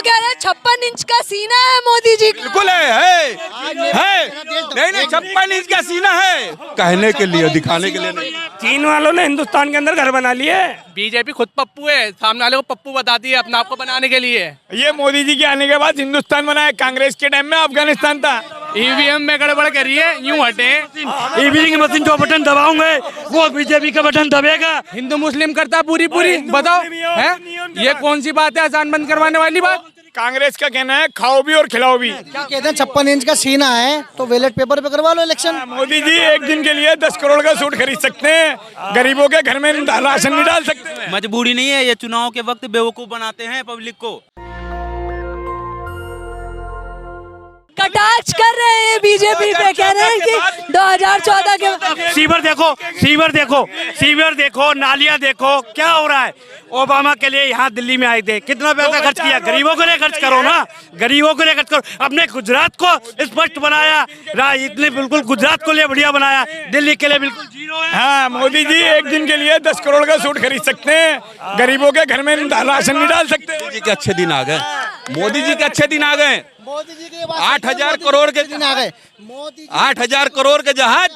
तो कह रहे हैं 56 इंच का सीना है मोदी जी का। बिल्कुल है। नहीं 56 इंच का सीना है, कहने के लिए, दिखाने के लिए नहीं। चीन वालों ने हिंदुस्तान के अंदर घर बना लिए। बीजेपी खुद पप्पू है, सामने वाले को पप्पू बताती है अपने आप को बनाने के लिए। ये मोदी जी के आने के बाद हिंदुस्तान बना है, कांग्रेस के टाइम में अफगानिस्तान था। ईवीएम में गड़बड़ करी है, यूं हटे। ईवीएम की मशीन जो बटन दबाऊंगे वो बीजेपी का बटन दबेगा। हिंदू मुस्लिम करता पूरी बताओ है, ये कौन सी बात है आसान बंद करवाने वाली बात। कांग्रेस का कहना है खाओ भी और खिलाओ भी। क्या कहते हैं 56 इंच का सीना है तो बैलेट पेपर पे करवा लो इलेक्शन। मोदी जी एक दिन के लिए 10 करोड़ का सूट खरीद सकते हैं, गरीबों के घर में राशन नहीं डाल सकते। मजबूरी नहीं है, ये चुनाव के वक्त बेवकूफ बनाते हैं पब्लिक को। कटाक्ष कर रहे हैं बीजेपी पे, कह रहे हैं कि 2014 के सीवर देखो, नालियां देखो, क्या हो रहा है। ओबामा के लिए यहाँ दिल्ली में आए थे, कितना पैसा खर्च किया, गरीबों के लिए खर्च करो ना, गरीबों के लिए खर्च करो। अपने गुजरात को स्पष्ट बनाया, इतने बिल्कुल गुजरात को लिए बढ़िया बनाया, दिल्ली के लिए बिल्कुल जीरो है। हाँ, मोदी जी एक दिन के लिए 10 करोड़ का सूट खरीद सकते हैं, गरीबों के घर में राशन नहीं डाल सकते। मोदी जी के अच्छे दिन आ गए, मोदी जी के अच्छे दिन आ गए। मोदी जी के 8,000 करोड़ के दिन आ गए। मोदी 8,000 करोड़ के जहाज,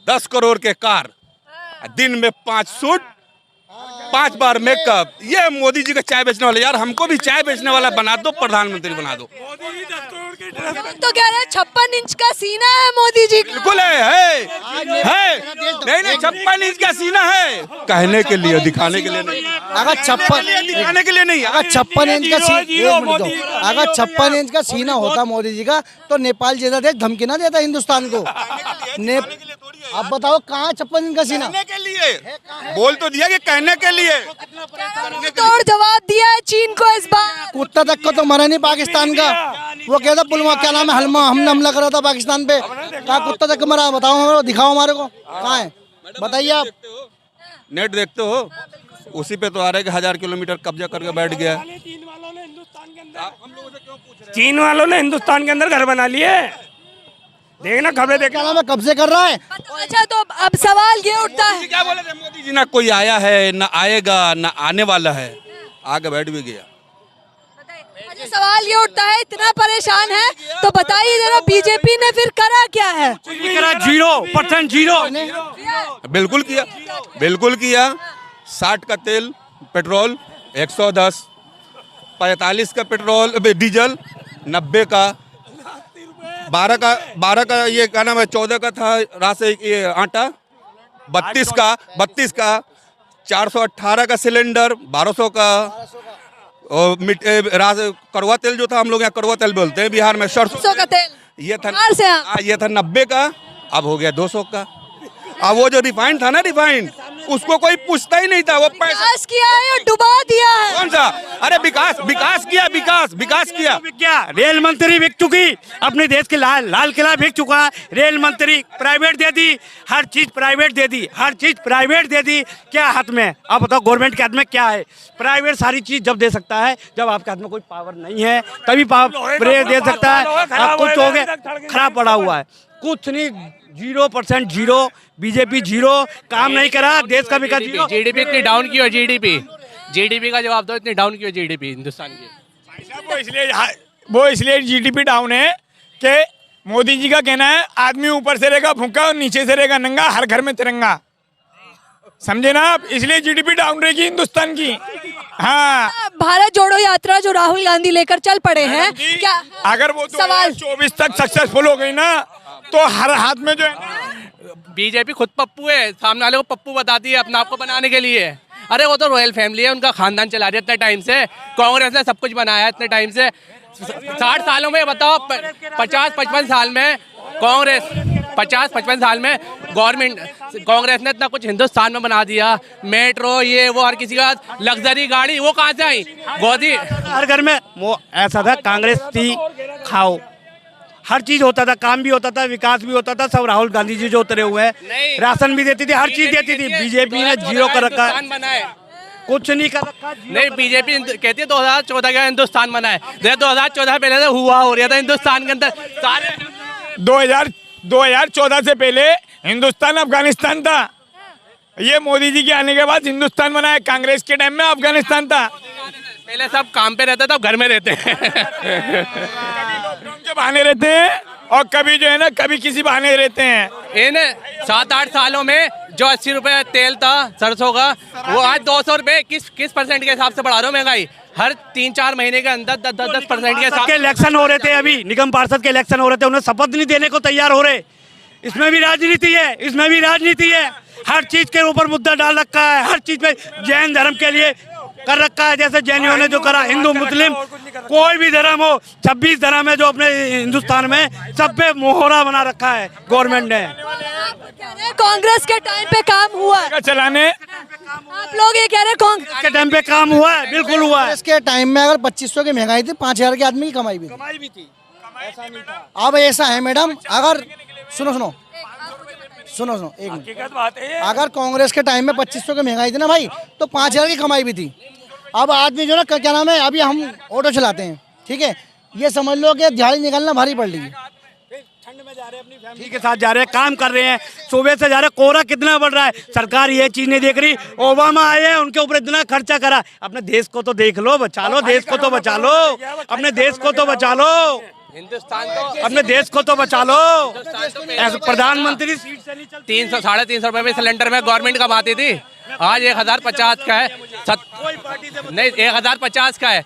10 करोड़ के कार, दिन में 5 सूट, 5 बार मेकअप। ये मोदी जी का चाय बेचने वाले, यार हमको भी चाय बेचने वाला बना दो, प्रधानमंत्री बना दो। तो कह रहे हैं 56 इंच का सीना है मोदी जी का। बिल्कुल है। नहीं 56 इंच का सीना है, कहने के लिए, दिखाने के लिए नहीं। अगर 56 दिखाने के लिए नहीं। अगर 56 इंच का अगर 56 इंच का सीना होता मोदी जी का तो नेपाल जैसा देश धमकी ना देता हिंदुस्तान को। अब बताओ कहाँ 56 इंच का सीना। कहने के लिए बोल तो दिया कि कहने के लिए। तोड़ जवाब दिया है चीन को इस बार। कुत्ता तक को तो मरा नहीं पाकिस्तान का। वो कहता पुलवामा, क्या नाम है, हमने हमला करा था पाकिस्तान पे, कहा कुत्ता तक मरा। बताओ हमारे, दिखाओ हमारे को कहाँ है, बताइए आप। नेट देखते हो, उसी पे तो आ रहा है कि 1000 किलोमीटर कब्जा करके बैठ गया। चीन वालों ने हिंदुस्तान के अंदर घर बना लिए। देखना खबरें देखना, क्या नाम है, कब्जे कर रहा है। अच्छा तो अब सवाल ये उठता है, क्या बोले थे मोदी जी, ना कोई आया है, ना आएगा, ना आने वाला है, आगे बैठ भी गया। अच्छा सवाल ये उठता है, इतना परेशान है तो बताइए जरा बीजेपी ने फिर करा क्या है। 0% जीरो। बिल्कुल किया। 60 का तेल पेट्रोल 110, 45 का पेट्रोल डीजल 90 का, 12 का ये क्या नाम है, 14 का था राशन ये आटा, 32 का 418 का सिलेंडर, 1200 का। और कड़वा तेल जो था, हम लोग यहाँ कड़वा तेल बोलते हैं बिहार में, सरसों का तेल ये था 90 का, अब हो गया 200 का। अब वो जो रिफाइंड था ना, रिफाइंड उसको कोई पूछता ही नहीं था। वो विकास किया है या डुबा दिया है? कौन सा? अरे विकास किया। क्या रेल मंत्री बिक चुकी, अपने देश के लाल किला बिक चुका। रेल मंत्री प्राइवेट दे दी, हर चीज प्राइवेट दे दी। क्या हाथ में, अब बताओ गवर्नमेंट के हाथ में क्या है? प्राइवेट सारी चीज जब दे सकता है, जब आपके हाथ में कोई पावर नहीं है तभी पावर दे सकता है। अब कुछ हो गया, खराब पड़ा हुआ है, कुछ नहीं, 0% जीरो। बीजेपी जीरो, काम नहीं करा, देश का विकास जीरो। जीडीपी इतनी डाउन की हो, जीडीपी का जवाब दो, इतनी डाउन की हो जीडीपी हिंदुस्तान की। वो इसलिए जीडीपी डाउन है कि मोदी जी का कहना है आदमी ऊपर से रहेगा भूखा और नीचे से रहेगा नंगा, हर घर में तिरंगा। समझे ना आप, इसलिए जीडीपी डाउन रहेगी हिंदुस्तान की। हाँ, भारत जोड़ो यात्रा जो राहुल गांधी लेकर चल पड़े हैं, क्या अगर वो 2024 तक सक्सेसफुल हो गई ना, तो हर हाथ में जो है, बीजेपी खुद पप्पू है, सामने वाले को पप्पू बताती है अपने आप को बनाने के लिए। अरे वो तो रॉयल फैमिली है, उनका खानदान चला रही है इतने टाइम से, कांग्रेस ने सब कुछ बनाया इतने टाइम से। 60 सालों में बताओ, 50-55 साल में कांग्रेस, 50-55 साल में गवर्नमेंट, कांग्रेस ने इतना कुछ हिंदुस्तान में बना दिया। मेट्रो, ये वो, हर किसी का लग्जरी गाड़ी, वो कहाँ से आई? गोदी हर घर में। वो ऐसा था, कांग्रेस थी खाओ, हर चीज होता था, काम भी होता था, विकास भी होता था, सब राहुल गांधी जी जो उतरे हुए हैं, राशन भी देती थी, हर चीज देती थी। बीजेपी ने जीरो कर रखा है, कुछ नहीं कर रखा। नहीं, बीजेपी कहती है 2014 का हिंदुस्तान बनाए, 2014 पहले से हुआ हो रहा था हिंदुस्तान के अंदर सारे। 2014 से पहले हिंदुस्तान अफगानिस्तान था। ये मोदी जी के आने के बाद हिंदुस्तान बना है, कांग्रेस के टाइम में अफगानिस्तान था। पहले सब काम पे रहते थे, अब घर में रहते हैं। लॉकडाउन के बहाने रहते हैं और कभी जो है ना कभी किसी बहाने रहते हैं। इन 7-8 सालों में जो 80 रुपए तेल था सरसों का, वो आज 200 रुपए किस परसेंट के हिसाब से बढ़ा रहे हो महंगाई? हर 3-4 महीने के अंदर 10% के हिसाब के इलेक्शन हो रहे थे, अभी निगम पार्षद के इलेक्शन हो रहे थे, उन्हें शपथ नहीं देने को तैयार हो रहे। इसमें भी राजनीति है, इसमें भी राजनीति है। हर चीज के ऊपर मुद्दा डाल रखा है, हर चीज पे जैन धर्म के लिए कर रखा है, जैसे जैनियों ने जो करा। हिंदू मुस्लिम कोई भी धर्म हो, 26 धर्म है जो अपने हिंदुस्तान में, सब पे मोहरा बना रखा है गवर्नमेंट ने। कांग्रेस के टाइम पे काम हुआ है, चलाने आप लोग ये कह रहे हैं कांग्रेस के टाइम पे काम हुआ है, बिल्कुल हुआ है। इसके टाइम में अगर 2500 की महंगाई थी, 5000 के आदमी की कमाई भी थी। अब ऐसा है मैडम, अगर सुनो एक मिनट, अगर कांग्रेस के टाइम में 2500 की महंगाई थी ना भाई, तो 5000 की कमाई भी थी। अब आदमी जो ना क्या नाम है, अभी हम ऑटो चलाते हैं, ठीक है, ये समझ लो कि दिहाड़ी निकालना भारी पड़ रही है। ठंड में जा रहे हैं, अपनी फैमिली के साथ जा रहे हैं, काम कर रहे हैं, सुबह से जा रहे हैं, कोहरा कितना बढ़ रहा है, सरकार ये चीज नहीं देख रही। ओबामा आए हैं, उनके ऊपर इतना खर्चा करा। अपने देश को तो देख लो, बचा लो, देश को तो बचा लो, अपने देश को तो बचा लो, हिंदुस्तान तो अपने देश को तो बचा लो। ऐसे प्रधानमंत्री सीट से नहीं चलती। 300-350 रुपए में सिलेंडर में गवर्नमेंट कमाती थी, आज 1050 का है। नहीं, 1050 का है।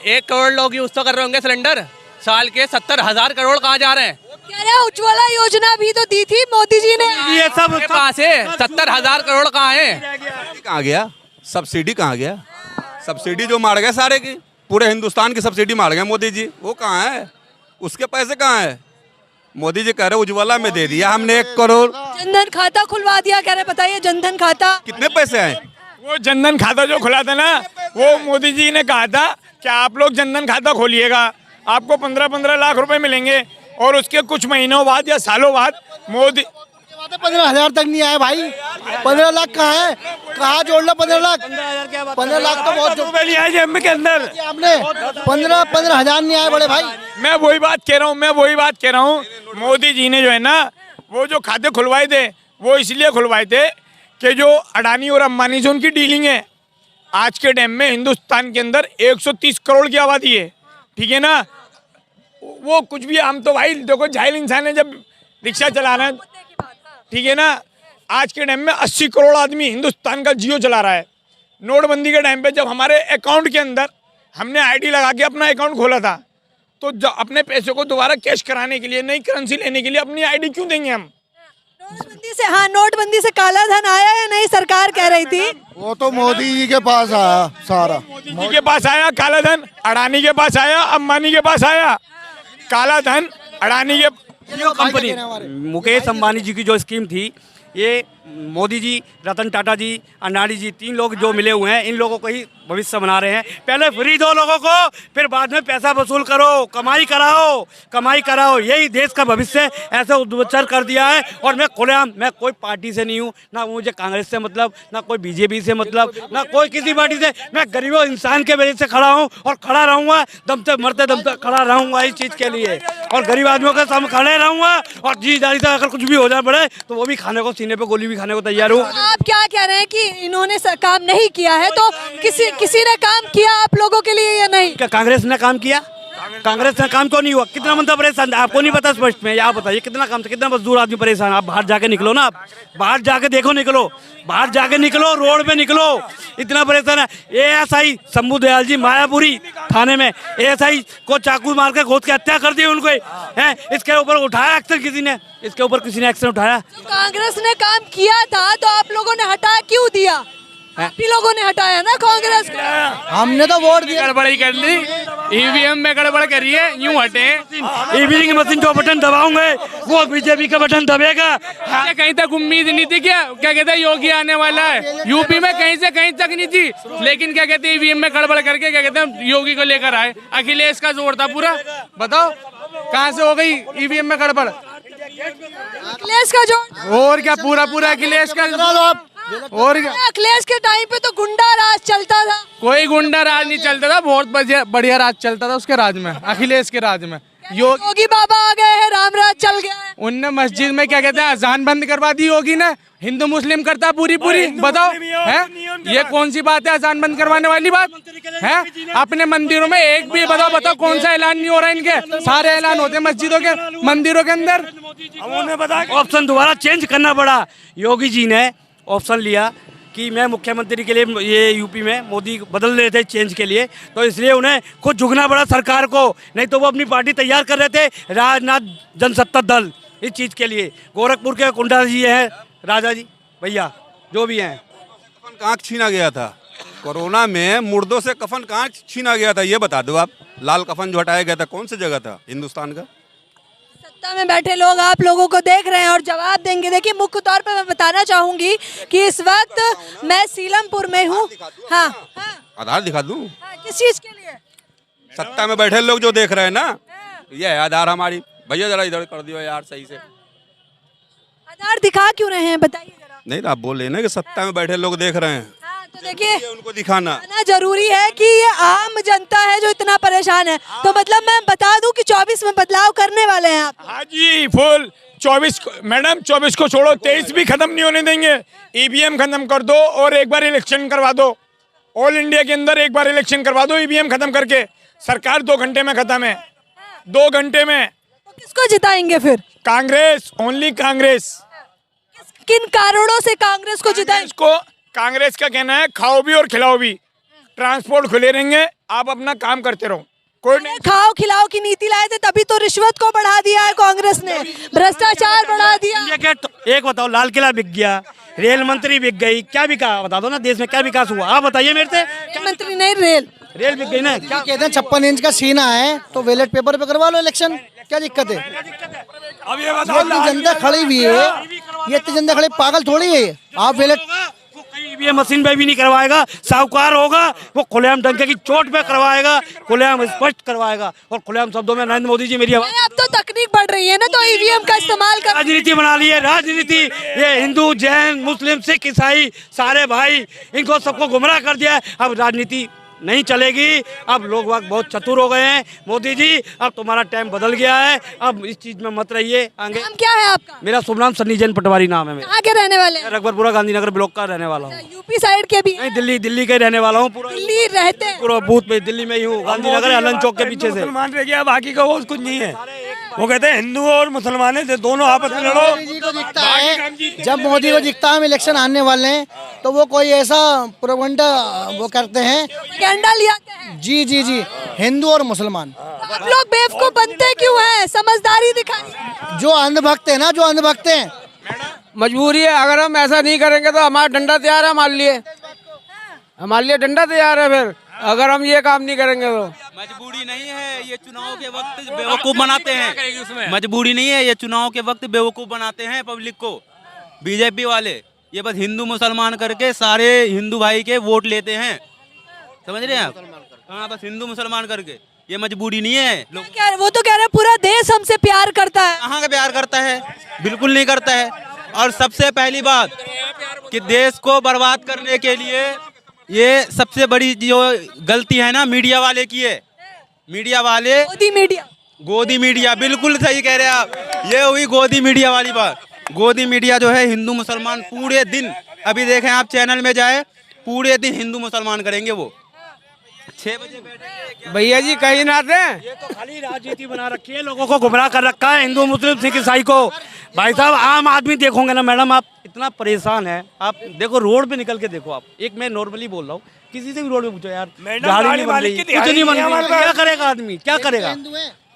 1 करोड़ लोग यूज तो कर रहे होंगे सिलेंडर, साल के 70,000 करोड़ कहाँ जा रहे हैं? कह रहे हैं उज्ज्वला योजना भी तो दी थी मोदी जी ने। ये सब कहाँ से 70,000 करोड़ कहाँ है? कहाँ गया सब्सिडी? कहाँ गया सब्सिडी? जो मार गए सारे की, पूरे हिंदुस्तान की सब्सिडी मार गए मोदी जी, वो कहाँ है? उसके पैसे कहाँ है? मोदी जी कह रहे उज्ज्वला में दे दिया हमने 1 करोड़। जनधन खाता खुलवा दिया, कह रहे बताइए जनधन खाता कितने पैसे आए? वो जनधन खाता जो खुला था ना, वो मोदी जी ने कहा था कि आप लोग जनधन खाता खोलिएगा, आपको 15-15 लाख रुपए मिलेंगे। और उसके कुछ महीनों बाद या सालों बाद मोदी 15,000 तक नहीं आए भाई। 15 लाख कहाँ है? कहाँ जोड़ लो 15 लाख? 15 लाख तो बहुत रुपए नहीं आए जेब के अंदर। आपने 15,000 नहीं आए बड़े भाई। मैं वही बात कह रहा हूँ, मोदी जी ने जो है ना, वो जो खाते खुलवाए थे, वो इसलिए खुलवाए थे कि जो अडानी और अंबानी से उनकी डीलिंग है। आज के टाइम में हिंदुस्तान के अंदर 130 करोड़ की आबादी है, ठीक है ना। वो कुछ भी, हम तो भाई देखो जाहिल इंसान है, जब रिक्शा चलाना है, ठीक है ना। आज के टाइम में 80 करोड़ आदमी हिंदुस्तान का जियो चला रहा है। नोटबंदी के टाइम पे जब हमारे अकाउंट के अंदर हमने आईडी लगा के अपना अकाउंट खोला था, तो अपने पैसे को दोबारा कैश कराने के लिए, नई करेंसी लेने के लिए अपनी आईडी क्यों देंगे हम? नोटबंदी से काला धन आया है, नहीं सरकार कह रही थी। वो तो मोदी जी के पास आया सारा। मोदी जी के पास आया काला धन, अडानी के पास आया, अंबानी के पास आया काला धन, अडानी के कंपनी। मुकेश अंबानी जी की जो स्कीम थी, ये मोदी जी, रतन टाटा जी, अंबानी जी, 3 लोग जो मिले हुए हैं, इन लोगों को ही भविष्य बना रहे हैं। पहले फ्री दो लोगों को, फिर बाद में पैसा वसूल करो, कमाई कराओ, यही देश का भविष्य ऐसे उद्वचर कर दिया है। और मैं खुलेआम, मैं कोई पार्टी से नहीं हूँ, ना मुझे कांग्रेस से मतलब, ना कोई बीजेपी से मतलब, ना कोई किसी पार्टी से। मैं गरीबों इंसान के वजह से खड़ा हूँ और खड़ा रहूँगा, दम तक मरते दम तक खड़ा रहूँगा इस चीज़ के लिए। और गरीब आदमियों के सामने खड़े रहूँगा, और जी जारी से अगर कुछ भी हो जाए पड़े तो वो भी खाने को, सीने पे गोली भी खाने को तैयार हूँ। आप क्या कह रहे हैं कि इन्होंने काम नहीं किया है, तो किसी ने काम किया आप लोगों के लिए या नहीं? क्या कांग्रेस ने काम किया? कांग्रेस ने काम क्यों नहीं हुआ? कितना बंदा परेशान, आपको नहीं पता? स्पष्ट में आप बताइए, कितना काम, कितना मजदूर आदमी परेशान। आप बाहर जाके निकलो ना, आप बाहर जाके देखो, बाहर जाके निकलो, रोड पे निकलो, इतना परेशान है। ASI शंभू दयाल जी मायापुरी थाने में ASI को चाकू मार के गोद के हत्या कर दी उनको हैं। इसके ऊपर उठाया एक्शन किसी ने? इसके ऊपर किसी ने एक्शन उठाया? कांग्रेस ने काम किया था तो आप लोगों ने हटा क्यों दिया? आप ही लोगों ने हटाया ना कांग्रेस को। हमने तो वोट दिया। गड़बड़ी कर ली, EVM में गड़बड़ करी है, यूं हटे। EVM की मशीन जो बटन दबाओगे वो बीजेपी का बटन दबेगा। कहीं तक उम्मीद नहीं थी, क्या कहते हैं योगी आने वाला है, यूपी में कहीं से कहीं तक नहीं थी, लेकिन क्या कहते हैं EVM में गड़बड़ करके क्या कहते हैं योगी को लेकर आए। अखिलेश का जोर था पूरा, बताओ कहाँ से हो गई EVM में गड़बड़? अखिलेश का जो, और क्या पूरा अखिलेश का। और अखिलेश के टाइम पे तो गुंडा राज चलता था। कोई गुंडा राज नहीं चलता था, बहुत बढ़िया राज चलता था उसके राज में, अखिलेश के राज में। योगी बाबा आ गए हैं, राम राज चल गया है। उनने मस्जिद में क्या कहते हैं अजान बंद करवा दी योगी ने, हिंदू मुस्लिम करता पूरी बताओ है ये कौन सी बात है? अजान बंद करवाने वाली बात है? अपने मंदिरों में एक भी बताओ कौन सा ऐलान नहीं हो रहा है? इनके सारे ऐलान होते हैं मस्जिदों के, मंदिरों के अंदर। ऑप्शन दोबारा चेंज करना पड़ा। योगी जी ने ऑप्शन लिया कि मैं मुख्यमंत्री के लिए ये यूपी में मोदी बदल रहे थे चेंज के लिए, तो इसलिए उन्हें खुद झुकना पड़ा सरकार को, नहीं तो वो अपनी पार्टी तैयार कर रहे थे राजनाथ जनसत्ता दल इस चीज़ के लिए। गोरखपुर के कुंडा जी हैं, राजा जी भैया जो भी हैं। कफन कहाँ छीना गया था कोरोना में? मुर्दों से कफन कहाँ छीना गया था ये बता दो आप। लाल कफन जो हटाया गया था कौन सी जगह था हिंदुस्तान का? सत्ता में बैठे लोग आप लोगों को देख रहे हैं और जवाब देंगे। देखिए मुख्य तौर पे मैं बताना चाहूंगी कि इस वक्त मैं सीलमपुर में हूँ। हाँ हाँ आधार दिखा दूं? हाँ, किस चीज के लिए? सत्ता में बैठे लोग जो देख रहे हैं ना, ये है आधार हमारी। भैया जरा इधर कर दियो यार सही से। आधार दिखा क्यों रहे हैं बताइए जरा। नहीं तो आप बोल रहे हैं ना कि सत्ता में बैठे लोग देख रहे हैं, हाँ तो देखिए ये उनको दिखाना। आना जरूरी है कि ये आम जनता है जो इतना परेशान है। तो मतलब मैं बता दूं कि 24 में बदलाव करने वाले हैं आप। हाँ जी फुल 24 मैडम 24 को छोड़ो 23 भी खत्म नहीं होने देंगे। ईवीएम खत्म कर दो और एक बार इलेक्शन करवा दो। ऑल इंडिया के अंदर एक बार इलेक्शन करवा दो ईवीएम खत्म करके। सरकार 2 घंटे में खत्म है, 2 घंटे में। तो किसको जिताएंगे फिर? कांग्रेस, ओनली कांग्रेस। किन कारणों से कांग्रेस को जिताएंगे? कांग्रेस का कहना है खाओ भी और खिलाओ भी, ट्रांसपोर्ट खुले रहेंगे, आप अपना काम करते रहो। कोई नहीं खाओ खिलाओ की नीति लाए थे तभी तो रिश्वत को बढ़ा दिया है कांग्रेस ने, भ्रष्टाचार बढ़ा दिया। एक बताओ, लाल किला बिक गया, रेल मंत्री बिक गई, क्या बिका बता दो ना, देश में क्या विकास हुआ आप बताइए मेरे से। मंत्री नहीं रेल बिक गई ना। क्या कहते हैं 56 इंच का सीना है तो बैलेट पेपर पे करवा लो इलेक्शन, क्या दिक्कत है? अब ये ये बताओ इतनी जनता खड़ी हुई है, ये इतनी जनता खड़ी, पागल थोड़ी है ये। आप बैलेट ईवीएम मशीन पे भी नहीं करवाएगा, साहूकार होगा वो खुलेआम डंके की चोट पे करवाएगा, खुलेआम स्पष्ट करवाएगा और खुलेआम शब्दों में नरेंद्र मोदी जी मेरी आवाज। अब तो तकनीक बढ़ रही है ना, तो ईवीएम का इस्तेमाल कर राजनीति बना ली है, राजनीति। ये हिंदू जैन मुस्लिम सिख ईसाई सारे भाई, इनको सबको गुमराह कर दिया है। अब राजनीति नहीं चलेगी। अब लोग वक्त बहुत चतुर हो गए हैं। मोदी जी अब तुम्हारा टाइम बदल गया है, अब इस चीज में मत रहिए आगे। नाम क्या है आपका? मेरा शुभ नाम सन्नी जैन पटवारी नाम है मेरा। कहाँ के रहने वाले हैं? रघुवरपुरा गांधीनगर ब्लॉक का रहने वाला हूँ। यूपी साइड के भी? नहीं, दिल्ली के रहने वाला हूँ। पूरा दिल्ली रहते हैं? पूरा बूथ पे दिल्ली में ही हूँ, गांधीनगर हलन चौक के पीछे से। मुसलमान रह गया, बाकी का वो कुछ नहीं है। वो कहते हैं हिंदू और मुसलमान है, दोनों आपस में लड़ो। मोदी जी को दिखता है, जब मोदी को दिखता है हम इलेक्शन आने वाले हैं तो वो कोई ऐसा प्रोपेगेंडा वो करते हैं, प्रोपेगेंडा ले आते हैं। जी जी जी, हिंदू और मुसलमान। आप लोग बेवकूफ बनते क्यों हैं? समझदारी दिखाइए। जो अंधभक्त है ना, जो अंधभक्त हैं, मजबूरी है। अगर हम ऐसा नहीं करेंगे तो हमारा डंडा तैयार है, हमारे लिए डंडा तैयार है। फिर अगर हम ये काम नहीं करेंगे तो मजबूरी नहीं है, ये चुनाव के वक्त बेवकूफ बनाते हैं। मजबूरी नहीं है, ये चुनाव के वक्त बेवकूफ बनाते हैं पब्लिक को बीजेपी वाले। ये बस हिंदू मुसलमान करके सारे हिंदू भाई के वोट लेते हैं, समझ रहे हैं आप? हाँ, बस हिंदू मुसलमान करके, ये मजबूरी नहीं है। लोग वो तो कह रहे हैं पूरा देश हमसे प्यार करता है। कहाँ का प्यार करता है? बिल्कुल नहीं करता है। और सबसे पहली बात कि देश को बर्बाद करने के लिए ये सबसे बड़ी जो गलती है ना मीडिया वाले की है। मीडिया वाले गोदी मीडिया, बिल्कुल सही कह रहे हैं आप। ये हुई गोदी मीडिया वाली बात। गोदी मीडिया जो है हिंदू मुसलमान पूरे दिन, अभी देखें आप चैनल में जाए, पूरे दिन हिंदू मुसलमान करेंगे वो। 6 बजे बैठेंगे भैया जी कहीं ना थे। ये तो खाली राजनीति बना रखी है, लोगों को गुमराह कर रखा है, हिंदू मुस्लिम सिख ईसाई को। भाई साहब आम आदमी देखोगे ना मैडम, आप इतना परेशान है। आप देखो रोड पे निकल के देखो आप, एक मैं नॉर्मली बोल रहा हूँ, किसी से भी रोड पे पूछो यार, गाड़ी नहीं बन रही, कुछ नहीं बन रही, क्या करेगा आदमी? क्या करेगा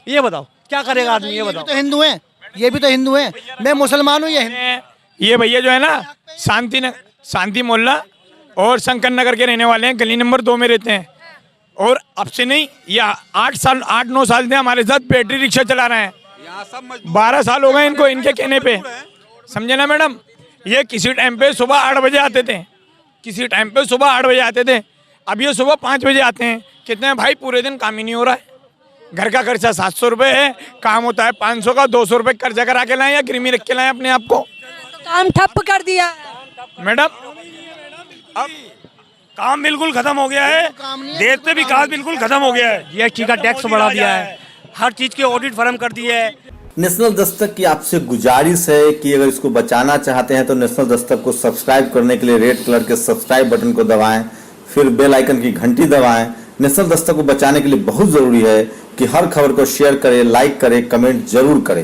ये बताओ, क्या करेगा आदमी ये बताओ? तो हिंदू हैं, ये भी तो हिंदू हैं। मैं मुसलमान हूँ, ये भैया जो है ना शांति मोहल्ला और शंकर नगर के रहने वाले हैं, गली नंबर 2 में रहते हैं। और अब से नहीं, ये 8-9 साल से हमारे साथ बैटरी रिक्शा चला रहे हैं। 12 साल हो गए इनको, इनके कहने पे, समझे ना मैडम? ये किसी टाइम पे सुबह 8 बजे आते थे, किसी टाइम पे सुबह 8 बजे आते थे, अब ये सुबह 5 बजे आते हैं। कितने भाई पूरे दिन काम ही नहीं हो रहा है। घर का खर्चा 700 रुपये है, काम होता है 500 का, 200 रुपये कर्जा करा के लाएं या गिरवी रख के लाएं अपने आप को। काम ठप कर दिया मैडम, अब काम बिल्कुल खत्म हो गया है, देश में विकास बिल्कुल खत्म हो गया है। जीएसटी का टैक्स बढ़ा दिया है, हर चीज के ऑडिट फर्म कर दिए है। नेशनल दस्तक की आपसे गुजारिश है कि अगर इसको बचाना चाहते हैं तो नेशनल दस्तक को सब्सक्राइब करने के लिए रेड कलर के सब्सक्राइब बटन को दबाएं, फिर बेल आइकन की घंटी दबाएं। नेशनल दस्तक को बचाने के लिए बहुत जरूरी है कि हर खबर को शेयर करें, लाइक करें, कमेंट जरूर करें।